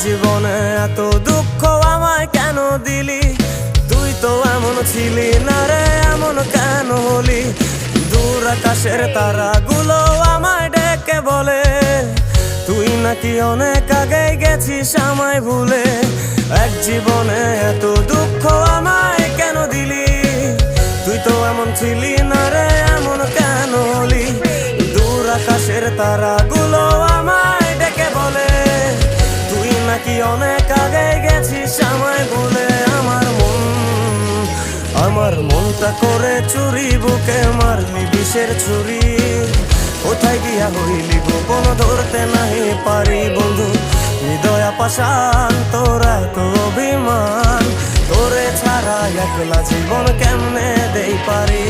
জীবনে এত দুঃখ আমায় কেন দিলি? তুই তো এমন ছিলি না রে, এমন কেন হলি? দূর আকাশের তারাগুলো আমায় ডেকে বলে তুই নাকি অনেক আগে গেছিস আমায় ভুলে। এক জীবনে এত দুঃখ আমায় কেন দিলি? তুই তো এমন ছিলি না রে, এমন কেন হলি? দূর আকাশের তারাগুলো আমায় ডেকে বলে তুই নাকি অনেক আগে গেছিস আমায় ভুলে। আমার মনটা করে চুরি, বুকে মারলি বিষের ছুরি। কোথায় গিয়া হইলি গোপন ধরতে নাহি পারি বন্ধু। হৃদয় পাষাণ তোরা তো অভিমান, তোরে ছাড়া একলা জীবন কেমনে দেই পারি।